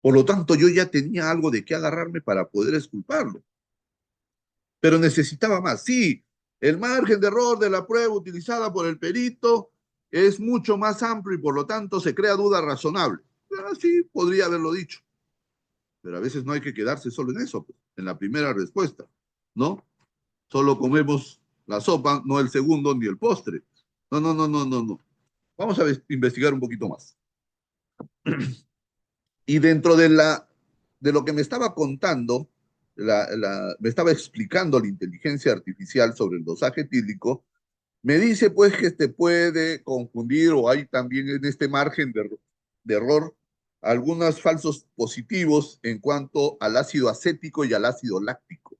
Por lo tanto, yo ya tenía algo de qué agarrarme para poder exculparlo, pero necesitaba más. Sí, el margen de error de la prueba utilizada por el perito es mucho más amplio y por lo tanto se crea duda razonable. Ah, sí, podría haberlo dicho, pero a veces no hay que quedarse solo en eso, pues, en la primera respuesta, ¿no? Solo comemos la sopa, no el segundo ni el postre. No, no, no, no, no, no. Vamos a investigar un poquito más. Y dentro de lo que me estaba contando, me estaba explicando la inteligencia artificial sobre el dosaje etílico, me dice pues que te puede confundir o hay también en este margen de error algunos falsos positivos en cuanto al ácido acético y al ácido láctico.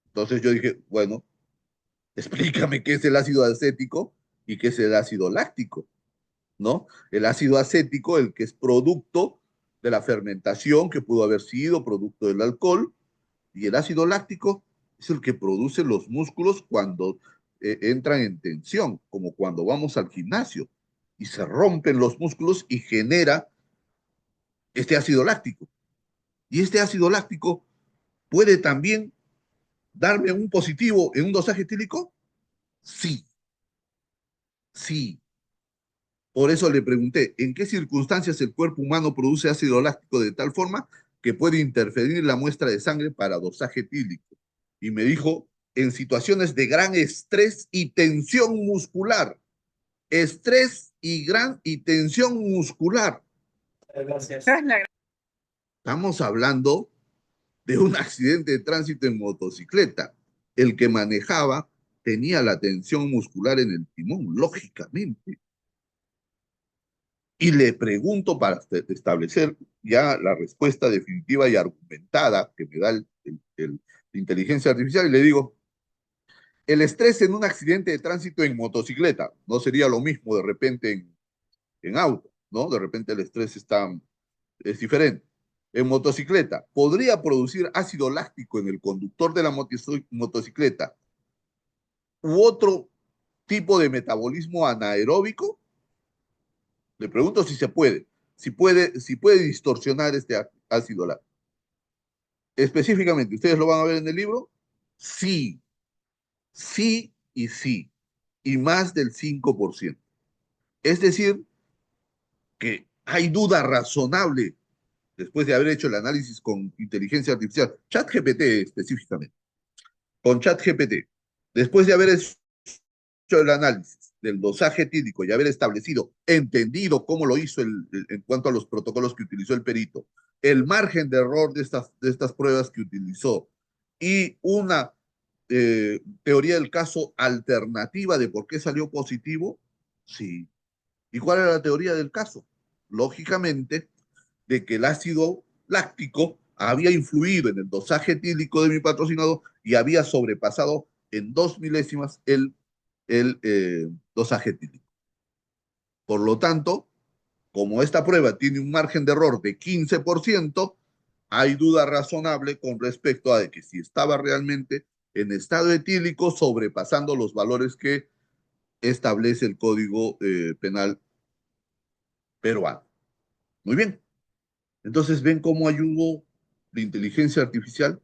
Entonces yo dije, bueno, explícame qué es el ácido acético y qué es el ácido láctico, ¿no? El ácido acético, el que es producto de la fermentación que pudo haber sido producto del alcohol, y el ácido láctico es el que produce los músculos cuando entran en tensión, como cuando vamos al gimnasio y se rompen los músculos y genera este ácido láctico. Y este ácido láctico puede también darme un positivo en un dosaje etílico. Sí, sí. Por eso le pregunté, ¿en qué circunstancias el cuerpo humano produce ácido láctico de tal forma que puede interferir en la muestra de sangre para dosaje etílico? Y me dijo, en situaciones de gran estrés y tensión muscular. Estrés y tensión muscular. Gracias. Estamos hablando de un accidente de tránsito en motocicleta. El que manejaba tenía la tensión muscular en el timón, lógicamente. Y le pregunto para establecer ya la respuesta definitiva y argumentada que me da la inteligencia artificial y le digo, el estrés en un accidente de tránsito en motocicleta no sería lo mismo de repente en auto, ¿no? De repente el estrés es diferente. En motocicleta, ¿podría producir ácido láctico en el conductor de la motocicleta u otro tipo de metabolismo anaeróbico? Le pregunto si se puede, si puede distorsionar este ácido láctico. Específicamente, ¿ustedes lo van a ver en el libro? Sí, sí y sí, y más del 5%. Es decir, que hay duda razonable después de haber hecho el análisis con inteligencia artificial, ChatGPT específicamente, con ChatGPT, después de haber hecho el análisis del dosaje etílico y haber establecido, entendido cómo lo hizo en cuanto a los protocolos que utilizó el perito, el margen de error de estas pruebas que utilizó y una teoría del caso alternativa de por qué salió positivo, sí. ¿Y cuál era la teoría del caso? Lógicamente, de que el ácido láctico había influido en el dosaje etílico de mi patrocinado y había sobrepasado en 2 milésimas el dosaje etílico. Por lo tanto, como esta prueba tiene un margen de error de 15%, hay duda razonable con respecto a de que si estaba realmente en estado etílico sobrepasando los valores que establece el Código Penal peruano. Muy bien. Entonces, ¿ven cómo ayudó la inteligencia artificial?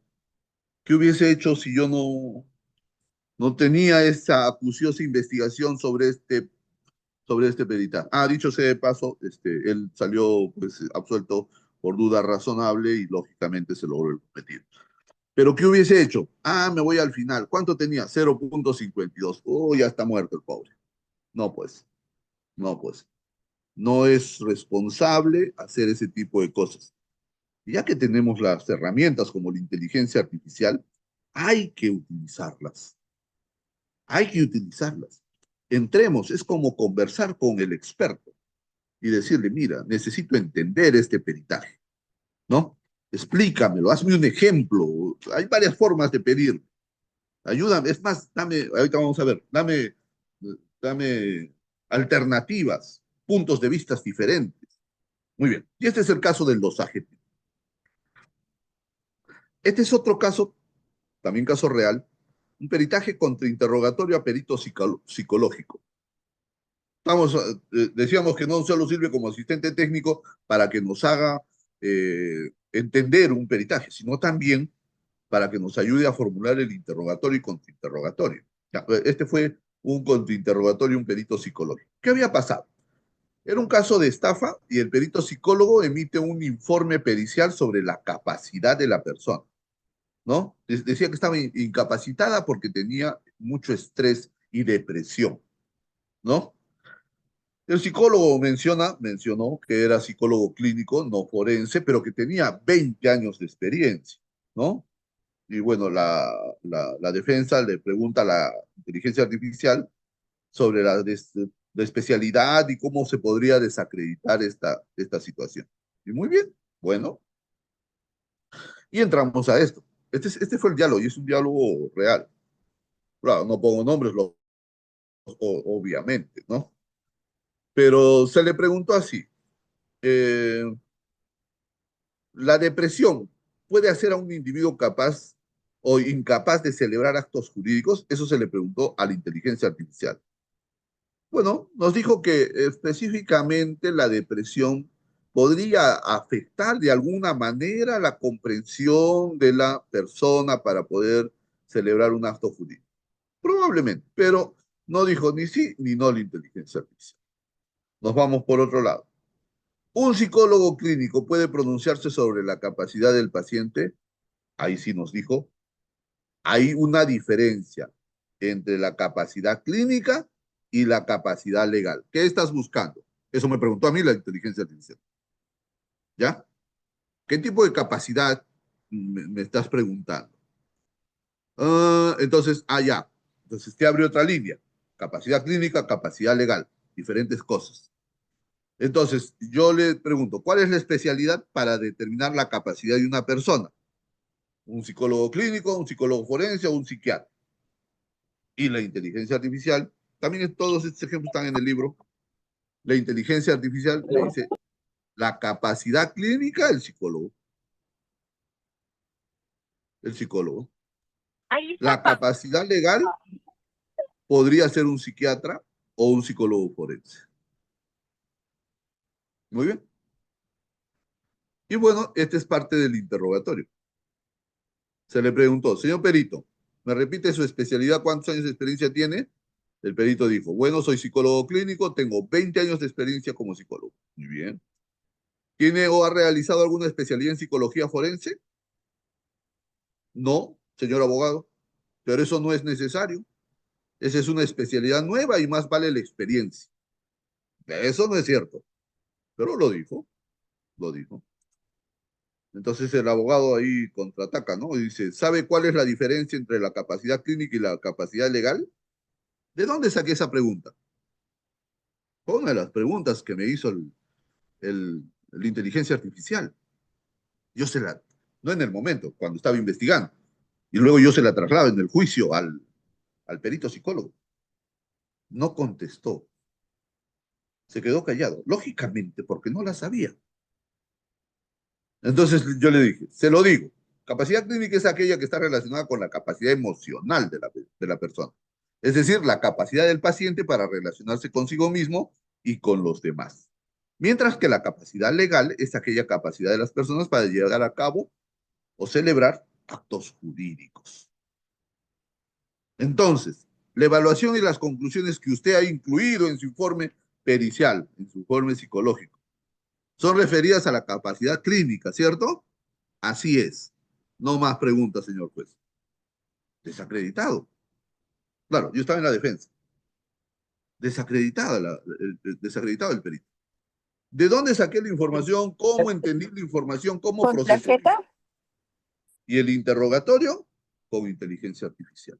¿Qué hubiese hecho si yo no tenía esa acuciosa investigación sobre este perita? Ah, dicho sea de paso, él salió pues, absuelto por duda razonable y lógicamente se logró el cometido. Pero ¿qué hubiese hecho? Ah, me voy al final. ¿Cuánto tenía? 0,52. Oh, ya está muerto el pobre. No, pues, no, pues. No es responsable hacer ese tipo de cosas. Y ya que tenemos las herramientas como la inteligencia artificial, hay que utilizarlas. Hay que utilizarlas. Entremos, es como conversar con el experto y decirle, mira, necesito entender este peritaje, ¿no? Explícamelo, hazme un ejemplo. Hay varias formas de pedir. Ayúdame, es más, dame, ahorita vamos a ver, dame alternativas, puntos de vista diferentes. Muy bien. Y este es el caso del dosaje. Este es otro caso, también caso real, un peritaje contra interrogatorio a perito psicológico. Decíamos que no solo sirve como asistente técnico para que nos haga entender un peritaje, sino también para que nos ayude a formular el interrogatorio y contrainterrogatorio. Ya, este fue un contrainterrogatorio, un perito psicológico. ¿Qué había pasado? Era un caso de estafa y el perito psicólogo emite un informe pericial sobre la capacidad de la persona, ¿no? Decía que estaba incapacitada porque tenía mucho estrés y depresión, ¿no? El psicólogo mencionó que era psicólogo clínico, no forense, pero que tenía 20 años de experiencia, ¿no? Y bueno, la defensa le pregunta a la inteligencia artificial sobre la especialidad y cómo se podría desacreditar esta situación. Y muy bien, bueno, y entramos a esto. Este fue el diálogo y es un diálogo real. Claro, no pongo nombres, obviamente, ¿no? Pero se le preguntó así, eh, ¿la depresión puede hacer a un individuo capaz o incapaz de celebrar actos jurídicos? Eso se le preguntó a la inteligencia artificial. Bueno, nos dijo que específicamente la depresión podría afectar de alguna manera la comprensión de la persona para poder celebrar un acto jurídico. Probablemente, pero no dijo ni sí ni no la inteligencia artificial. Nos vamos por otro lado. ¿Un psicólogo clínico puede pronunciarse sobre la capacidad del paciente? Ahí sí nos dijo, hay una diferencia entre la capacidad clínica y la capacidad legal. ¿Qué estás buscando? Eso me preguntó a mí la inteligencia artificial. ¿Ya? ¿Qué tipo de capacidad me estás preguntando? Ya. Entonces te abre otra línea. Capacidad clínica, capacidad legal. Diferentes cosas. Entonces, yo le pregunto, ¿cuál es la especialidad para determinar la capacidad de una persona? ¿Un psicólogo clínico, un psicólogo forense o un psiquiatra? Y la inteligencia artificial, también todos estos ejemplos están en el libro, la inteligencia artificial le dice la capacidad clínica, el psicólogo. Ahí La está. capacidad legal podría ser un psiquiatra o un psicólogo forense. Muy bien. Y bueno, este es parte del interrogatorio. Se le preguntó, señor perito, ¿me repite su especialidad? ¿Cuántos años de experiencia tiene? El perito dijo, bueno, soy psicólogo clínico, tengo 20 años de experiencia como psicólogo. Muy bien. ¿Tiene o ha realizado alguna especialidad en psicología forense? No, señor abogado, pero eso no es necesario. Esa es una especialidad nueva y más vale la experiencia. Eso no es cierto, pero lo dijo, lo dijo. Entonces el abogado ahí contraataca, ¿no? Y dice, ¿sabe cuál es la diferencia entre la capacidad clínica y la capacidad legal? ¿De dónde saqué esa pregunta? Fue una de las preguntas que me hizo la inteligencia artificial. Yo se la, no en el momento, cuando estaba investigando, y luego yo se la traslado en el juicio al perito psicólogo. No contestó, se quedó callado, lógicamente, porque no la sabía. Entonces yo le dije, se lo digo, capacidad clínica es aquella que está relacionada con la capacidad emocional de la persona, es decir, la capacidad del paciente para relacionarse consigo mismo y con los demás. Mientras que la capacidad legal es aquella capacidad de las personas para llevar a cabo o celebrar actos jurídicos. Entonces, la evaluación y las conclusiones que usted ha incluido en su informe pericial, en su informe psicológico, son referidas a la capacidad clínica, ¿cierto? Así es. No más preguntas, señor juez. Desacreditado. Claro, yo estaba en la defensa. Desacreditado el perito. ¿De dónde saqué la información? ¿Cómo entendí la información? ¿Cómo ¿Con procesé? tarjeta? Y el interrogatorio con inteligencia artificial.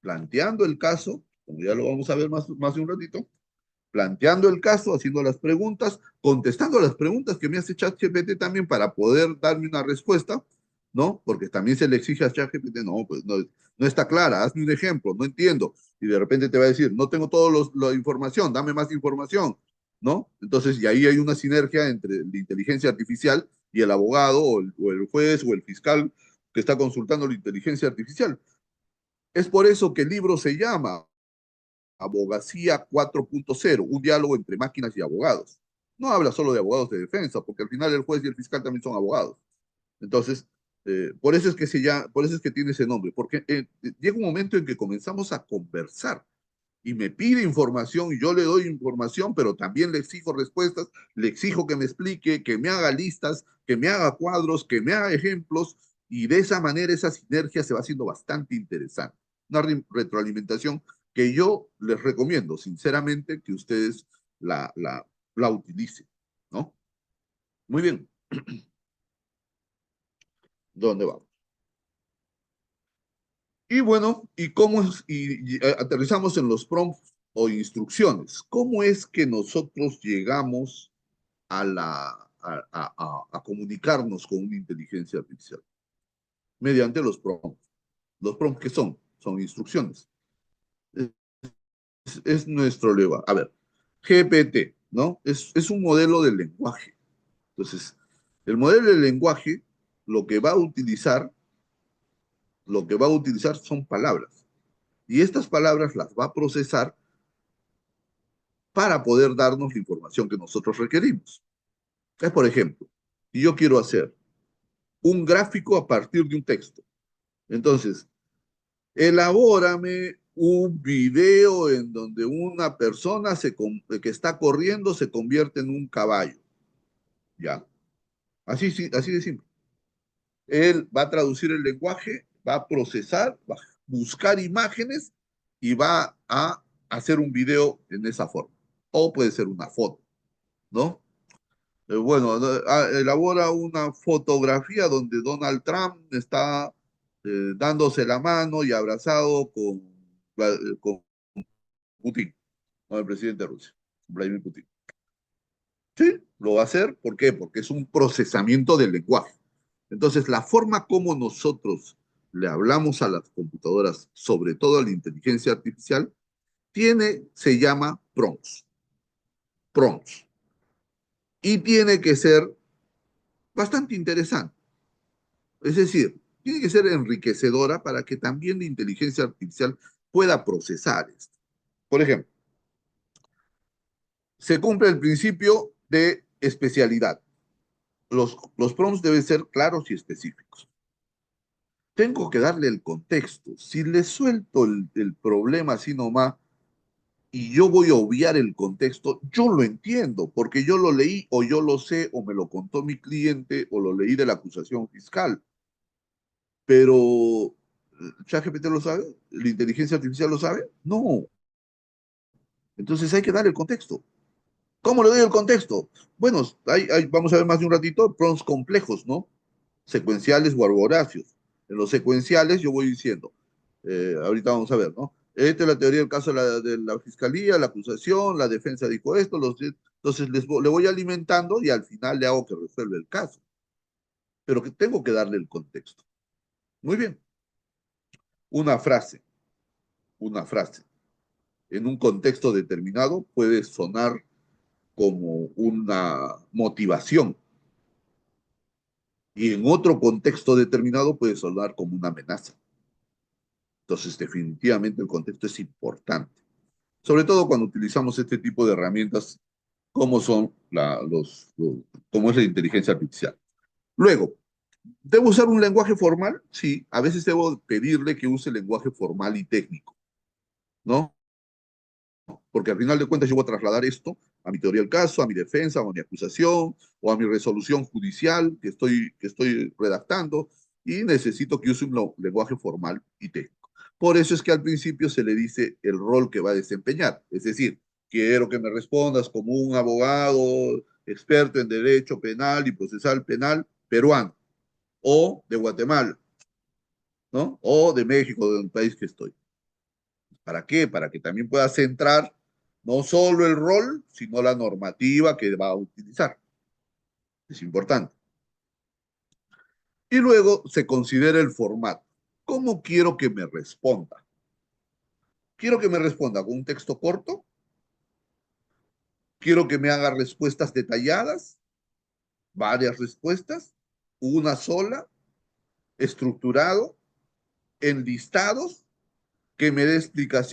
Planteando el caso, como ya lo vamos a ver más de un ratito, planteando el caso, haciendo las preguntas, contestando las preguntas que me hace ChatGPT también para poder darme una respuesta, ¿no? Porque también se le exige a ChatGPT, no, pues no está clara, hazme un ejemplo, no entiendo. Y de repente te va a decir, no tengo toda la información, dame más información, ¿no? Entonces, y ahí hay una sinergia entre la inteligencia artificial y el abogado o el juez o el fiscal que está consultando la inteligencia artificial. Es por eso que el libro se llama abogacía 4.0, un diálogo entre máquinas y abogados. No habla solo de abogados de defensa, porque al final el juez y el fiscal también son abogados. Entonces, por eso es que por eso es que tiene ese nombre, porque llega un momento en que comenzamos a conversar y me pide información y yo le doy información, pero también le exijo respuestas, le exijo que me explique, que me haga listas, que me haga cuadros, que me haga ejemplos, y de esa manera esa sinergia se va haciendo bastante interesante. Una retroalimentación que yo les recomiendo, sinceramente, que ustedes la, la, la utilicen, ¿no? Muy bien, ¿dónde vamos? Y bueno, ¿y cómo es? Aterrizamos en los prompts o instrucciones. ¿Cómo es que nosotros llegamos a comunicarnos con una inteligencia artificial? Mediante los prompts. ¿Los prompts qué son? Son instrucciones. Es nuestro lema. A ver, GPT, ¿no? Es un modelo de lenguaje. Entonces, el modelo de lenguaje lo que va a utilizar, lo que va a utilizar son palabras. Y estas palabras las va a procesar para poder darnos la información que nosotros requerimos. Es, por ejemplo, si yo quiero hacer un gráfico a partir de un texto, entonces, elabórame un video en donde una persona que está corriendo se convierte en un caballo. Ya, así, así de simple. Él va a traducir el lenguaje, va a procesar, va a buscar imágenes y va a hacer un video en esa forma. O puede ser una foto, ¿no? Bueno, elabora una fotografía donde Donald Trump está dándose la mano y abrazado con Putin, con el presidente de Rusia, Vladimir Putin. Sí, lo va a hacer. ¿Por qué? Porque es un procesamiento del lenguaje. Entonces, la forma como nosotros le hablamos a las computadoras, sobre todo a la inteligencia artificial, se llama prompts. Prompts. Y tiene que ser bastante interesante. Es decir, tiene que ser enriquecedora para que también la inteligencia artificial pueda procesar esto. Por ejemplo, se cumple el principio de especialidad. Los prompts deben ser claros y específicos. Tengo que darle el contexto. Si le suelto el problema así nomás y yo voy a obviar el contexto, yo lo entiendo, porque yo lo leí o yo lo sé o me lo contó mi cliente o lo leí de la acusación fiscal. Pero, ¿ChatGPT lo sabe? ¿La inteligencia artificial lo sabe? No. Entonces hay que dar el contexto. ¿Cómo le doy el contexto? Bueno, vamos a ver más de un ratito, prompts complejos, ¿no? Secuenciales o arboráceos. En los secuenciales yo voy diciendo, ahorita vamos a ver, ¿no? Esta es la teoría del caso de la fiscalía, la acusación, la defensa dijo esto, entonces le voy alimentando y al final le hago que resuelva el caso. Pero que tengo que darle el contexto. Muy bien. Una frase, una frase. En un contexto determinado puede sonar como una motivación y en otro contexto determinado puede sonar como una amenaza. Entonces, definitivamente el contexto es importante, sobre todo cuando utilizamos este tipo de herramientas como son como es la inteligencia artificial. Luego, ¿debo usar un lenguaje formal? Sí, a veces debo pedirle que use lenguaje formal y técnico, ¿no? Porque al final de cuentas yo voy a trasladar esto a mi teoría del caso, a mi defensa, o a mi acusación, o a mi resolución judicial que estoy redactando, y necesito que use un lenguaje formal y técnico. Por eso es que al principio se le dice el rol que va a desempeñar, es decir, quiero que me respondas como un abogado experto en derecho penal y procesal penal peruano, o de Guatemala, ¿no? O de México, de un país que estoy. ¿Para qué? Para que también pueda centrar no solo el rol, sino la normativa que va a utilizar. Es importante. Y luego se considera el formato. ¿Cómo quiero que me responda? Quiero que me responda con un texto corto. Quiero que me haga respuestas detalladas, varias respuestas, una sola, estructurado, en listados, que me dé explicación